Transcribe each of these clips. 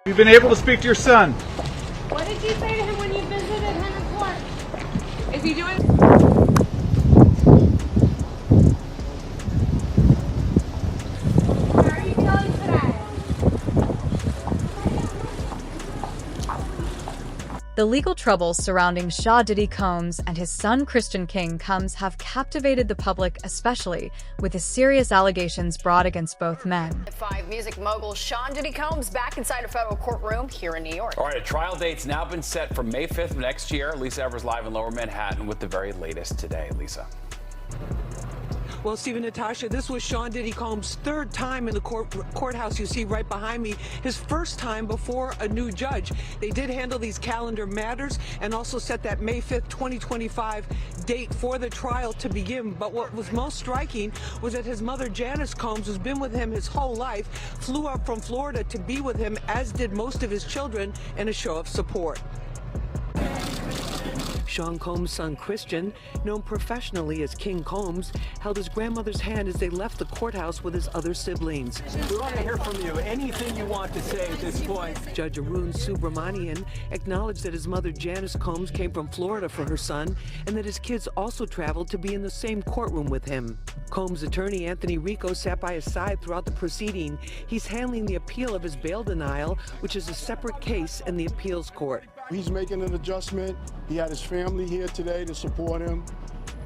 You've been able to speak to your son. What did you say to him when you visited him in court? Is he doing? How are you feeling today? The legal troubles surrounding Diddy Combs and his son Christian King Combs have captivated the public, especially with the serious allegations brought against both men. 5 music mogul Diddy Combs back inside a federal courtroom here in New York. All right, a trial date's now been set for May 5th of next year. Lisa Evers live in Lower Manhattan with the very latest today. Lisa. Well, Stephen, Natasha, this was Diddy Combs' third time in the courthouse you see right behind me, his first time before a new judge. They did handle these calendar matters and also set that May 5th, 2025 date for the trial to begin. But what was most striking was that his mother, Janice Combs, who's been with him his whole life, flew up from Florida to be with him, as did most of his children, in a show of support. Sean Combs' son Christian, known professionally as King Combs, held his grandmother's hand as they left the courthouse with his other siblings. We want to hear from you. Anything you want to say at this point. Judge Arun Subramanian acknowledged that his mother Janice Combs came from Florida for her son and that his kids also traveled to be in the same courtroom with him. Combs' attorney Anthony Rico sat by his side throughout the proceeding. He's handling the appeal of his bail denial, which is a separate case in the appeals court. He's making an adjustment. He had his family here today to support him.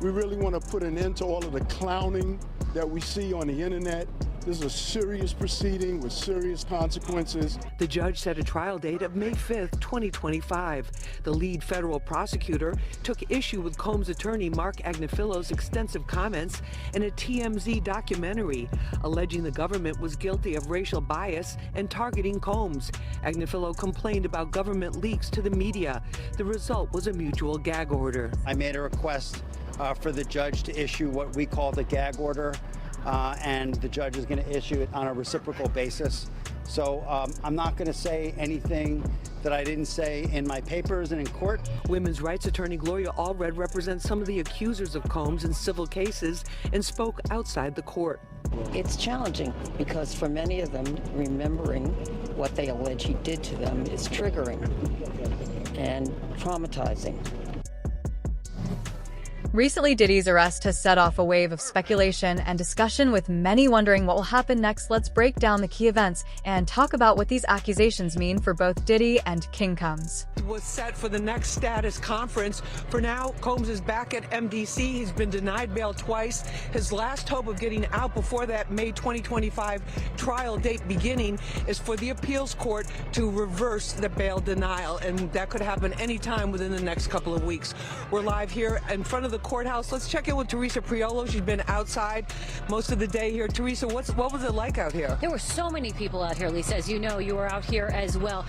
We really want to put an end to all of the clowning that we see on the internet. This is a serious proceeding with serious consequences. The judge set a trial date of May 5th, 2025. The lead federal prosecutor took issue with Combs' attorney Mark Agnifillo's extensive comments in a TMZ documentary, alleging the government was guilty of racial bias and targeting Combs. Agnifillo complained about government leaks to the media. The result was a mutual gag order. I made a request for the judge to issue what we call the gag order. And the judge is going to issue it on a reciprocal basis. So I'm not going to say anything that I didn't say in my papers and in court. Women's rights attorney Gloria Allred represents some of the accusers of Combs in civil cases and spoke outside the court. It's challenging because for many of them, remembering what they allege he did to them is triggering and traumatizing. Recently, Diddy's arrest has set off a wave of speculation and discussion, with many wondering what will happen next. Let's break down the key events and talk about what these accusations mean for both Diddy and King Combs. Was set for the next status conference. For now, Combs is back at MDC. He's been denied bail twice. His last hope of getting out before that May 2025 trial date beginning is for the appeals court to reverse the bail denial, and that could happen anytime within the next couple of weeks. We're live here in front of the courthouse. Let's check in with Teresa Priolo. She's been outside most of the day here. Teresa, what was it like out here? There were so many people out here, Lisa. As you know, you were out here as well.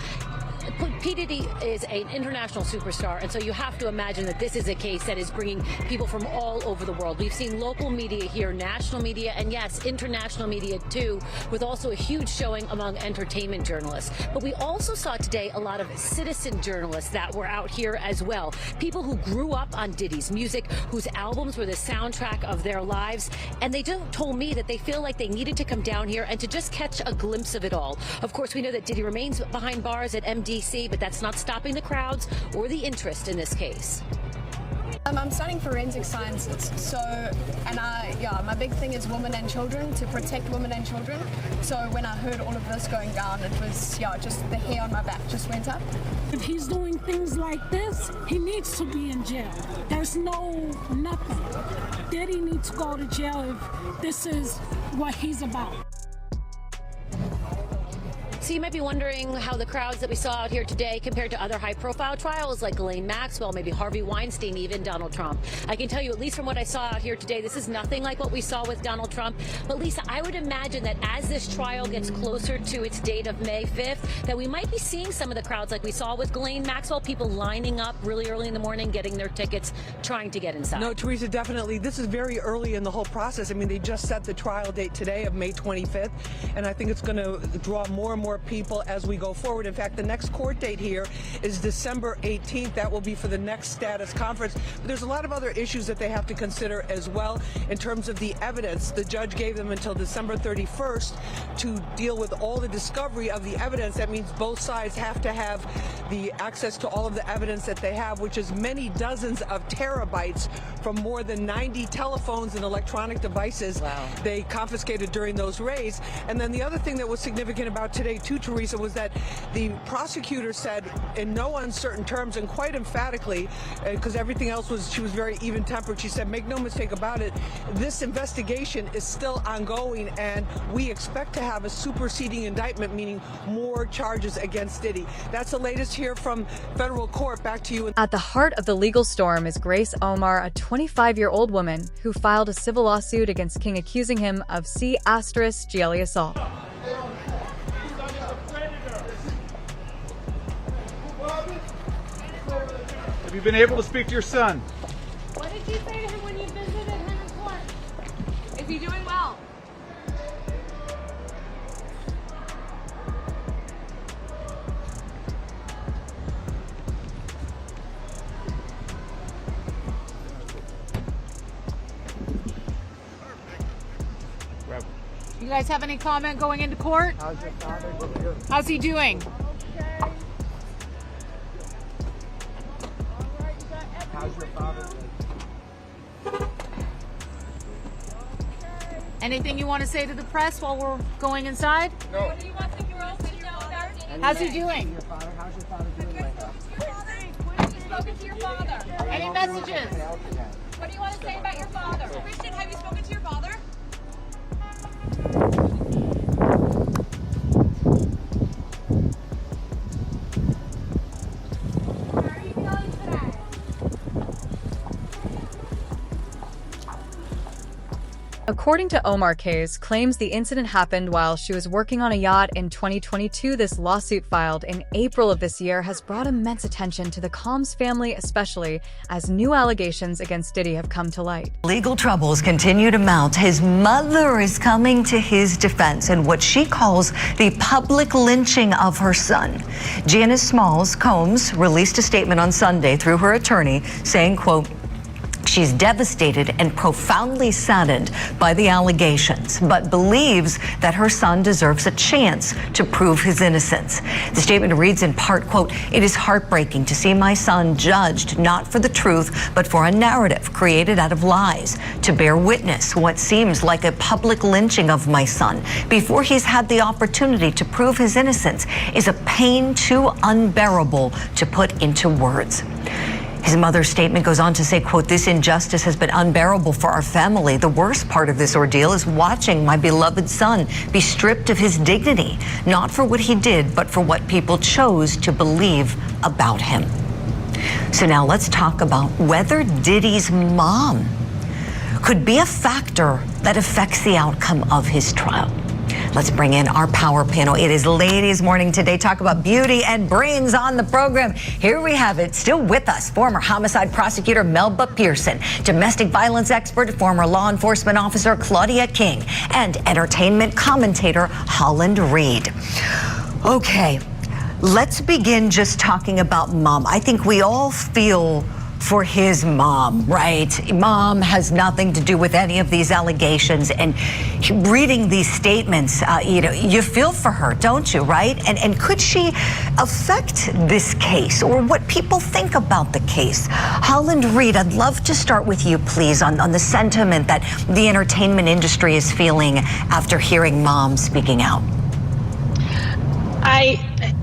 P. Diddy is an international superstar, and so you have to imagine that this is a case that is bringing people from all over the world. We've seen local media here, national media, and yes, international media too, with also a huge showing among entertainment journalists. But we also saw today a lot of citizen journalists that were out here as well. People who grew up on Diddy's music, whose albums were the soundtrack of their lives, and they told me that they feel like they needed to come down here and to just catch a glimpse of it all. Of course, we know that Diddy remains behind bars at MDC, but that's not stopping the crowds or the interest in this case. I'm studying forensic sciences, so, and my big thing is women and children, to protect women and children. So when I heard all of this going down, it was, just the hair on my back just went up. If he's doing things like this, he needs to be in jail. There's nothing. Diddy needs to go to jail if this is what he's about. So you might be wondering how the crowds that we saw out here today compared to other high-profile trials like Ghislaine Maxwell, maybe Harvey Weinstein, even Donald Trump. I can tell you, at least from what I saw out here today, this is nothing like what we saw with Donald Trump. But Lisa, I would imagine that as this trial gets closer to its date of May 5th, that we might be seeing some of the crowds like we saw with Ghislaine Maxwell, people lining up really early in the morning, getting their tickets, trying to get inside. No, Teresa, definitely. This is very early in the whole process. I mean, they just set the trial date today of May 25th, and I think it's going to draw more and more more people as we go forward. In fact, the next court date here is December 18th. That will be for the next status conference. But there's a lot of other issues that they have to consider as well in terms of the evidence. The judge gave them until December 31st to deal with all the discovery of the evidence. That means both sides have to have the access to all of the evidence that they have, which is many dozens of terabytes from more than 90 telephones and electronic devices they confiscated during those raids. And then the other thing that was significant about today too, Teresa, was that the prosecutor said in no uncertain terms and quite emphatically, because everything else was, she was very even-tempered, she said, make no mistake about it, this investigation is still ongoing and we expect to have a superseding indictment, meaning more charges against Diddy. That's the latest here from federal court. Back to you. At the heart of the legal storm is Grace Omar, a 25-year-old woman who filed a civil lawsuit against King accusing him of C***GLE assault. Have you been able to speak to your son? What did you say to him when you visited him in court? Is he doing well? You guys have any comment going into court? How's your father doing? How's he doing? How's your father doing? Anything you want to say to the press while we're going inside? No. What do you want the girls to know about? How's he doing? Your father? How's your father doing right now? Have you spoken to your father? Any messages? What do you want to say about your father? Christian, have you spoken to your father? According to Omar K's claims the incident happened while she was working on a yacht in 2022. This lawsuit filed in April of this year has brought immense attention to the Combs family, especially as new allegations against Diddy have come to light. Legal troubles continue to mount. His mother is coming to his defense in what she calls the public lynching of her son. Janice Smalls Combs released a statement on Sunday through her attorney saying, quote, she's devastated and profoundly saddened by the allegations, but believes that her son deserves a chance to prove his innocence. The statement reads in part, quote, it is heartbreaking to see my son judged not for the truth, but for a narrative created out of lies, to bear witness what seems like a public lynching of my son before he's had the opportunity to prove his innocence is a pain too unbearable to put into words. His mother's statement goes on to say, quote, this injustice has been unbearable for our family. The worst part of this ordeal is watching my beloved son be stripped of his dignity, not for what he did, but for what people chose to believe about him. So now let's talk about whether Diddy's mom could be a factor that affects the outcome of his trial. Let's bring in our power panel. It is Ladies Morning today. Talk about beauty and brains on the program. Here we have it. Still with us, former homicide prosecutor Melba Pearson, domestic violence expert, former law enforcement officer Claudia King, and entertainment commentator Holland Reed. Okay, let's begin just talking about Mom. I think we all feel for his mom, right? Mom has nothing to do with any of these allegations, and reading these statements, you feel for her, don't you, right? And could she affect this case or what people think about the case? Holland Reed, I'd love to start with you, please, on the sentiment that the entertainment industry is feeling after hearing Mom speaking out.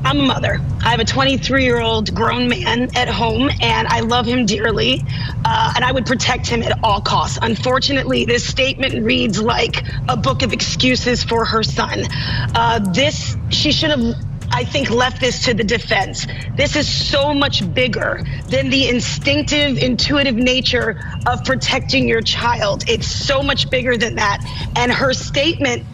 I'm a mother. I have a 23-year-old grown man at home, and I love him dearly, and I would protect him at all costs. Unfortunately, this statement reads like a book of excuses for her son. She should have, I think, left this to the defense. This is so much bigger than the instinctive, intuitive nature of protecting your child. It's so much bigger than that. And her statement,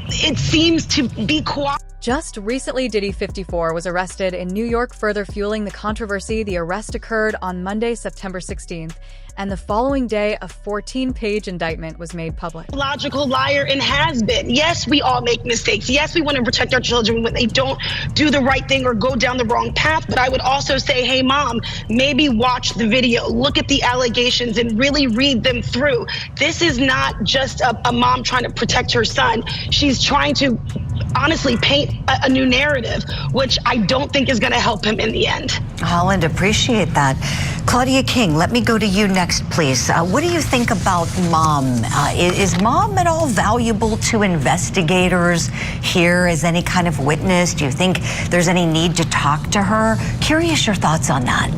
it seems to be cooperative. Just recently, Diddy, 54, was arrested in New York, further fueling the controversy. The arrest occurred on Monday, September 16th, and the following day, a 14-page indictment was made public. Logical liar and has been. Yes, we all make mistakes. Yes, we want to protect our children when they don't do the right thing or go down the wrong path. But I would also say, hey, Mom, maybe watch the video, look at the allegations and really read them through. This is not just a mom trying to protect her son. She's trying to honestly paint a new narrative, which I don't think is going to help him in the end. Holland, appreciate that. Claudia King, let me go to you next, please. What do you think about Mom? Is Mom at all valuable to investigators here as any kind of witness? Do you think there's any need to talk to her? Curious your thoughts on that.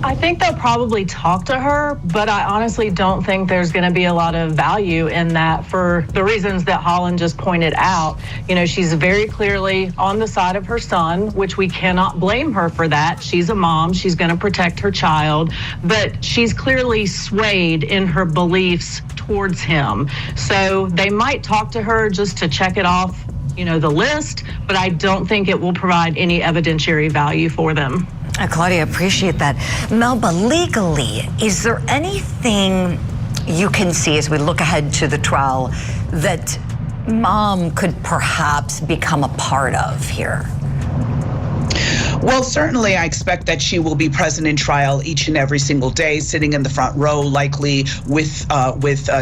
I think they'll probably talk to her, but I honestly don't think there's going to be a lot of value in that for the reasons that Holland just pointed out. You know, she's very clearly on the side of her son, which we cannot blame her for that. She's a mom. She's going to protect her child, but she's clearly swayed in her beliefs towards him. So they might talk to her just to check it off, you know, the list, but I don't think it will provide any evidentiary value for them. Claudia, appreciate that. Melba, legally, is there anything you can see as we look ahead to the trial that Mom could perhaps become a part of here? Well, certainly I expect that she will be present in trial each and every single day, sitting in the front row, likely with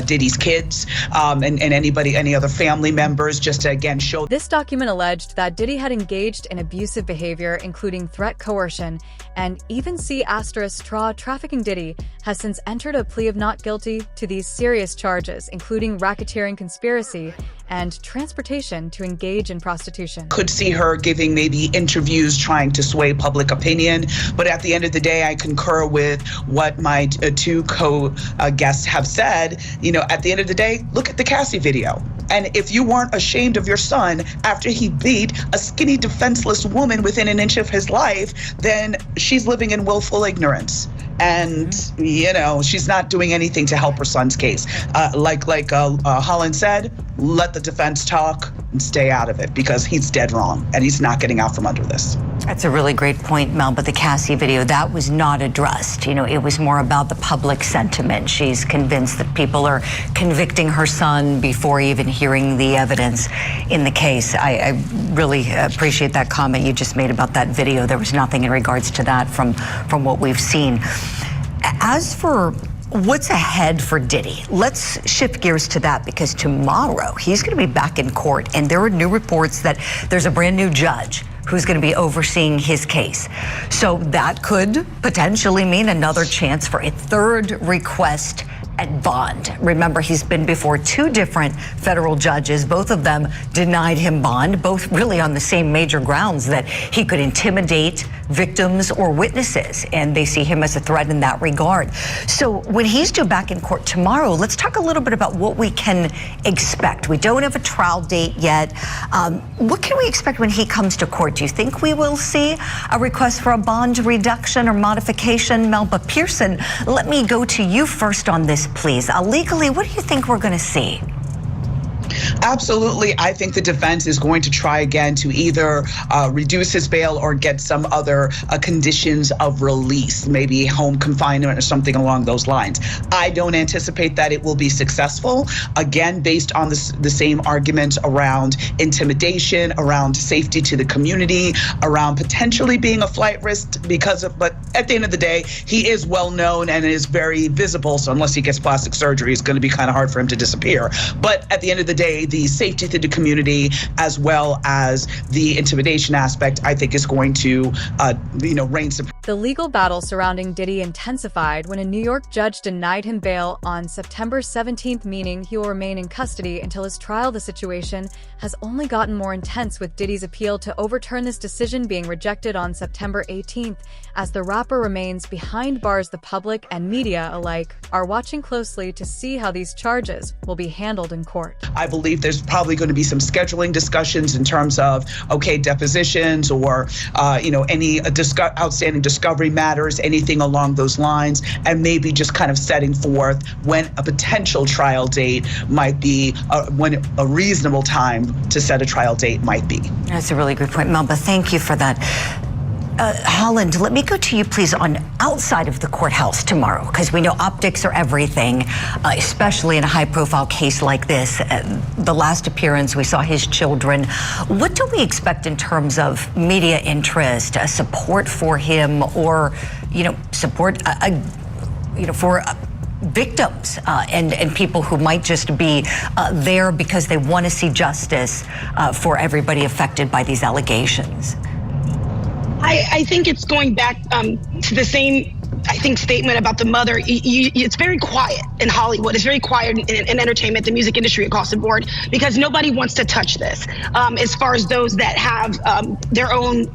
Diddy's kids and any other family members, just to again show. This document alleged that Diddy had engaged in abusive behavior, including threat, coercion, and even C** trafficking. Diddy has since entered a plea of not guilty to these serious charges, including racketeering, conspiracy, and transportation to engage in prostitution. Could see her giving maybe interviews trying to sway public opinion, but at the end of the day, I concur with what my two co-guests have said. You know, at the end of the day, look at the Cassie video. And if you weren't ashamed of your son after he beat a skinny, defenseless woman within an inch of his life, then she's living in willful ignorance. And, you know, she's not doing anything to help her son's case. Like Holland said, let the defense talk and stay out of it, because he's dead wrong and he's not getting out from under this. That's a really great point, Mel, but the Cassie video, that was not addressed. You know, it was more about the public sentiment. She's convinced that people are convicting her son before even hearing the evidence in the case. I really appreciate that comment you just made about that video. There was nothing in regards to that from what we've seen. As for what's ahead for Diddy, let's shift gears to that, because tomorrow he's going to be back in court, and there are new reports that there's a brand new judge who's going to be overseeing his case. So that could potentially mean another chance for a third request at bond. Remember, he's been before two different federal judges. Both of them denied him bond, both really on the same major grounds, that he could intimidate victims or witnesses, and they see him as a threat in that regard. So when he's due back in court tomorrow, let's talk a little bit about what we can expect. We don't have a trial date yet. What can we expect when he comes to court? Do you think we will see a request for a bond reduction or modification? Melba Pearson, let me go to you first on this, please. Legally, what do you think we're going to see? Absolutely. I think the defense is going to try again to either reduce his bail or get some other conditions of release, maybe home confinement or something along those lines. I don't anticipate that it will be successful, again, based on the same arguments around intimidation, around safety to the community, around potentially being a flight risk but at the end of the day, he is well known and is very visible. So unless he gets plastic surgery, it's going to be kind of hard for him to disappear. But at the end of the day, the safety to the community as well as the intimidation aspect, I think, is going to, reign supreme. The legal battle surrounding Diddy intensified when a New York judge denied him bail on September 17th, meaning he will remain in custody until his trial. The situation has only gotten more intense, with Diddy's appeal to overturn this decision being rejected on September 18th. As the rapper remains behind bars, the public and media alike are watching closely to see how these charges will be handled in court. I believe believe there's probably going to be some scheduling discussions in terms of, okay, depositions or, any outstanding discovery matters, anything along those lines, and maybe just kind of setting forth when a potential trial date might be, when a reasonable time to set a trial date might be. That's a really good point, Melba. Thank you for that. Holland, let me go to you, please, on outside of the courthouse tomorrow, because we know optics are everything, especially in a high-profile case like this. The last appearance, we saw his children. What do we expect in terms of media interest, support for him, or, support, for victims and people who might just be there because they want to see justice for everybody affected by these allegations? I think it's going back to the same, statement about the mother. It's very quiet in Hollywood. It's very quiet in entertainment, the music industry across the board, because nobody wants to touch this. As far as those that have their own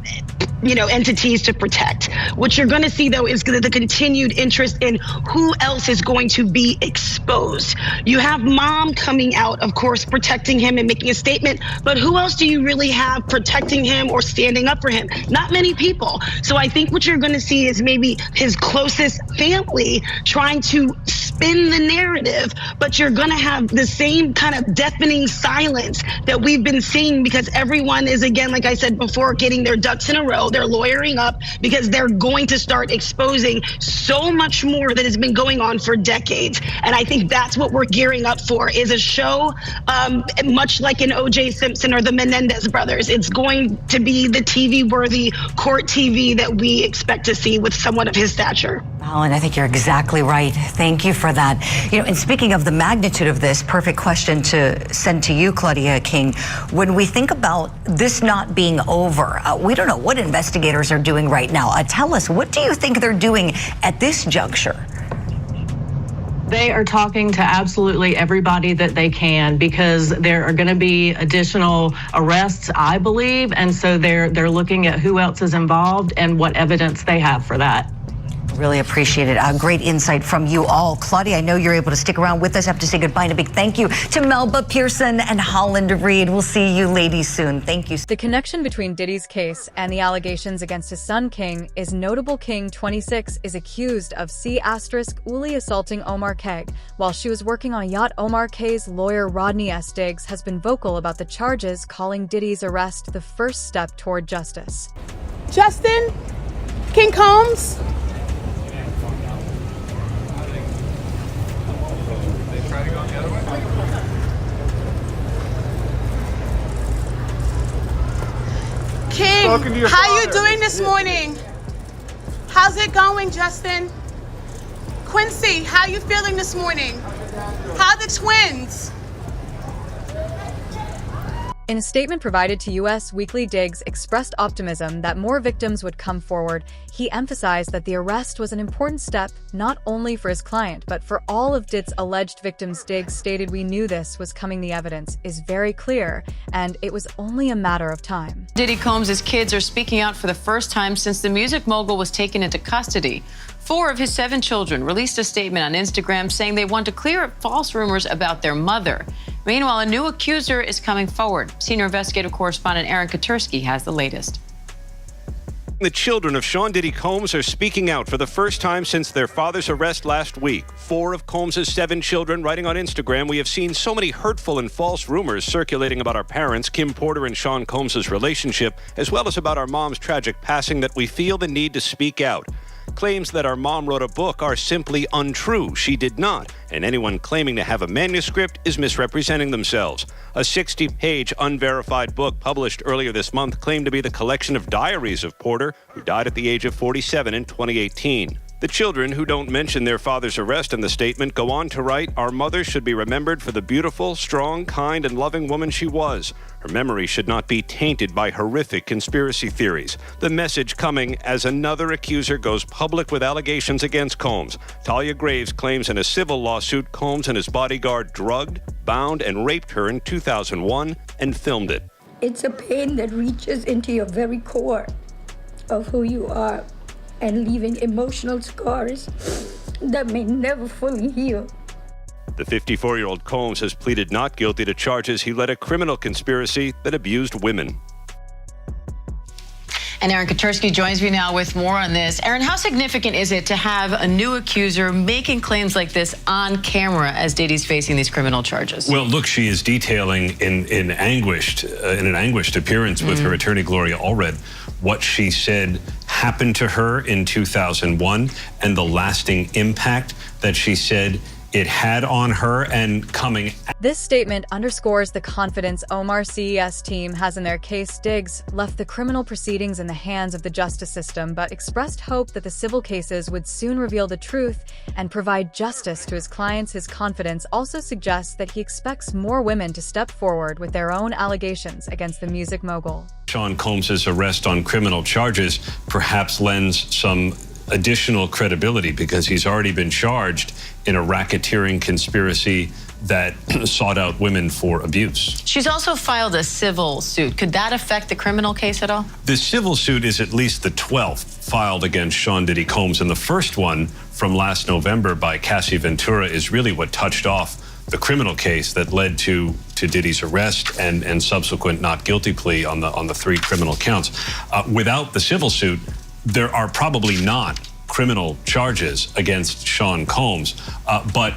entities to protect. What you're going to see, though, is the continued interest in who else is going to be exposed. You have mom coming out, of course, protecting him and making a statement, but who else do you really have protecting him or standing up for him? Not many people. So I think what you're going to see is maybe his closest family trying to spin the narrative, but you're going to have the same kind of deafening silence that we've been seeing, because everyone is, again, like I said before, getting their ducks in a row. They're lawyering up because they're going to start exposing so much more that has been going on for decades. And I think that's what we're gearing up for, is a show much like an O.J. Simpson or the Menendez brothers. It's going to be the TV-worthy court TV that we expect to see with someone of his stature. Holland, I think you're exactly right. Thank you for that. And speaking of the magnitude of this, perfect question to send to you, Claudia King. When we think about this not being over, we don't know what investigators are doing right now. Tell us, what do you think they're doing at this juncture? They are talking to absolutely everybody that they can, because there are going to be additional arrests, I believe, and so they're looking at who else is involved and what evidence they have for that. Really appreciate it. Great insight from you all. Claudia, I know you're able to stick around with us. I have to say goodbye and a big thank you to Melba Pearson and Holland Reed. We'll see you ladies soon. Thank you. The connection between Diddy's case and the allegations against his son King is notable. King, 26, is accused of C***ly assaulting Omar K. While she was working on a yacht, Omar K's lawyer Rodney S. Diggs has been vocal about the charges, calling Diddy's arrest the first step toward justice. Justin, King Combs. King, how you doing this morning? How's it going, Justin? Quincy, how you feeling this morning? How the twins? In a statement provided to U.S. Weekly, Diggs expressed optimism that more victims would come forward. He emphasized that the arrest was an important step not only for his client, but for all of Diddy's alleged victims. Diggs stated, "We knew this was coming. The evidence is very clear, and it was only a matter of time." Diddy Combs' kids are speaking out for the first time since the music mogul was taken into custody. 4 of his 7 children released a statement on Instagram saying they want to clear up false rumors about their mother. Meanwhile, a new accuser is coming forward. Senior investigative correspondent Aaron Katursky has the latest. The children of Sean Diddy Combs are speaking out for the first time since their father's arrest last week. 4 of Combs' 7 children writing on Instagram, "We have seen so many hurtful and false rumors circulating about our parents, Kim Porter and Sean Combs' relationship, as well as about our mom's tragic passing, that we feel the need to speak out. Claims that our mom wrote a book are simply untrue. She did not, and anyone claiming to have a manuscript is misrepresenting themselves." A 60-page unverified book published earlier this month claimed to be the collection of diaries of Porter, who died at the age of 47 in 2018. The children, who don't mention their father's arrest in the statement, go on to write, "Our mother should be remembered for the beautiful, strong, kind, and loving woman she was. Her memory should not be tainted by horrific conspiracy theories." The message coming as another accuser goes public with allegations against Combs. Talia Graves claims in a civil lawsuit Combs and his bodyguard drugged, bound, and raped her in 2001 and filmed it. It's a pain that reaches into your very core of who you are, and leaving emotional scars that may never fully heal. The 54-year-old Combs has pleaded not guilty to charges he led a criminal conspiracy that abused women. And Aaron Katursky joins me now with more on this. Aaron, how significant is it to have a new accuser making claims like this on camera as Diddy's facing these criminal charges? Well, look, she is detailing in an anguished appearance with her attorney, Gloria Allred, what she said happened to her in 2001 and the lasting impact that she said it had on her and coming. This statement underscores the confidence Omar's CES team has in their case. Diggs left the criminal proceedings in the hands of the justice system, but expressed hope that the civil cases would soon reveal the truth and provide justice to his clients. His confidence also suggests that he expects more women to step forward with their own allegations against the music mogul. Sean Combs' arrest on criminal charges perhaps lends some additional credibility because he's already been charged in a racketeering conspiracy that sought out women for abuse. She's also filed a civil suit. Could that affect the criminal case at all? The civil suit is at least the 12th filed against Sean Diddy Combs, and the first one from last November by Cassie Ventura is really what touched off the criminal case that led to Diddy's arrest and subsequent not guilty plea on the 3 criminal counts. Without the civil suit, there are probably not criminal charges against Sean Combs, but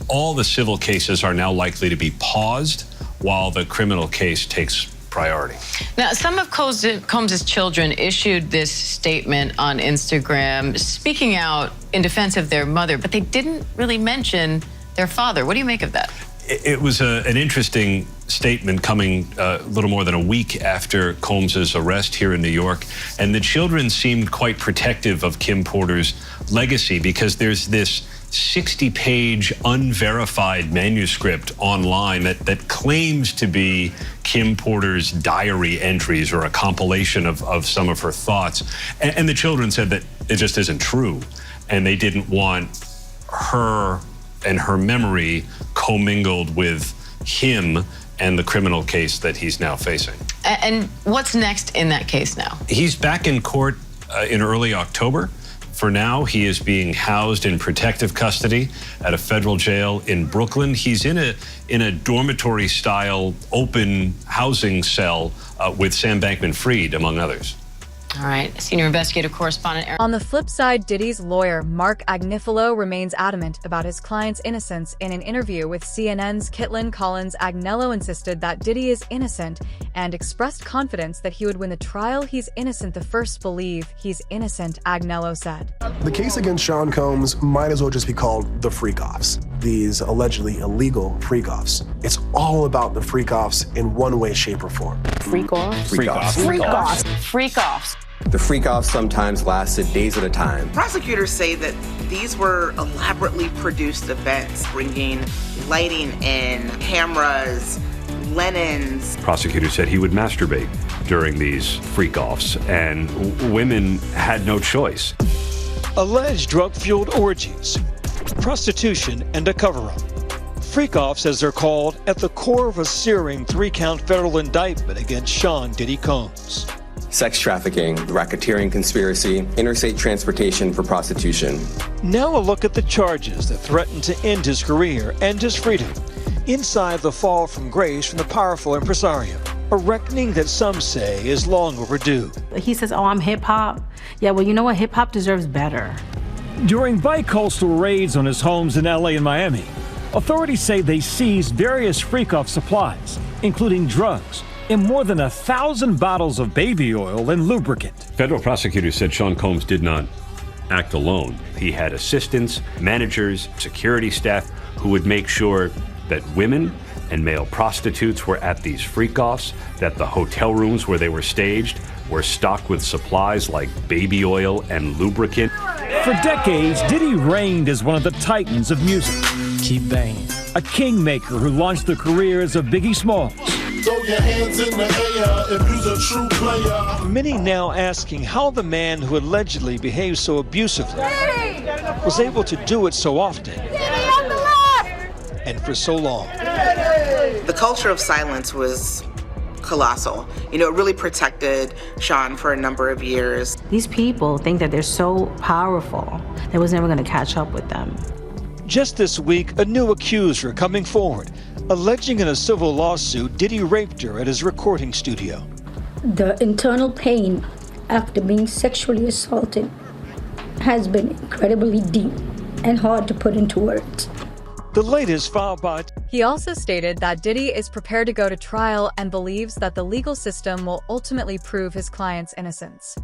all the civil cases are now likely to be paused while the criminal case takes priority. Now, some of Combs' children issued this statement on Instagram, speaking out in defense of their mother, but they didn't really mention their father. What do you make of that? It was an interesting statement coming a little more than a week after Combs' arrest here in New York. And the children seemed quite protective of Kim Porter's legacy because there's this 60-page unverified manuscript online that claims to be Kim Porter's diary entries or a compilation of some of her thoughts. And the children said that it just isn't true. And they didn't want her and her memory commingled with him and the criminal case that he's now facing. And what's next in that case now? He's back in court in early October. For now, he is being housed in protective custody at a federal jail in Brooklyn. He's in a dormitory-style open housing cell with Sam Bankman-Fried, among others. All right, senior investigative correspondent Aaron. On the flip side, Diddy's lawyer, Mark Agnifilo, remains adamant about his client's innocence. In an interview with CNN's Kitlin Collins, Agnello insisted that Diddy is innocent and expressed confidence that he would win the trial. He's innocent. The first believe he's innocent, Agnello said. The case against Sean Combs might as well just be called the freak-offs. These allegedly illegal freak-offs. It's all about the freak-offs in one way, shape, or form. Freak-offs? Freak-offs. Freak-offs. Freak-offs. The freak-offs sometimes lasted days at a time. Prosecutors say that these were elaborately produced events, bringing lighting in, cameras, linens. Prosecutors said he would masturbate during these freak-offs, and women had no choice. Alleged drug-fueled orgies, prostitution, and a cover-up. Freak-offs, as they're called, at the core of a searing 3-count federal indictment against Sean Diddy Combs. Sex trafficking, racketeering conspiracy, interstate transportation for prostitution. Now a look at the charges that threaten to end his career and his freedom. Inside the fall from grace from the powerful impresario. A reckoning that some say is long overdue. He says, oh, I'm hip-hop. Yeah, well, you know what? Hip-hop deserves better. During bi-coastal raids on his homes in LA and Miami, authorities say they seized various freak-off supplies, including drugs, and more than 1,000 bottles of baby oil and lubricant. Federal prosecutors said Sean Combs did not act alone. He had assistants, managers, security staff who would make sure that women and male prostitutes were at these freak-offs, that the hotel rooms where they were staged were stocked with supplies like baby oil and lubricant. For decades, Diddy reigned as one of the titans of music. Keep banging. A kingmaker who launched the careers of Biggie Smalls. Throw your hands in the air if you're a true player. Many now asking how the man who allegedly behaved so abusively was able to do it so often and for so long. The culture of silence was colossal. You know, it really protected Sean for a number of years. These people think that they're so powerful that was never going to catch up with them. Just this week, a new accuser coming forward, alleging in a civil lawsuit Diddy raped her at his recording studio. The internal pain after being sexually assaulted has been incredibly deep and hard to put into words. The latest filed by... He also stated that Diddy is prepared to go to trial and believes that the legal system will ultimately prove his client's innocence.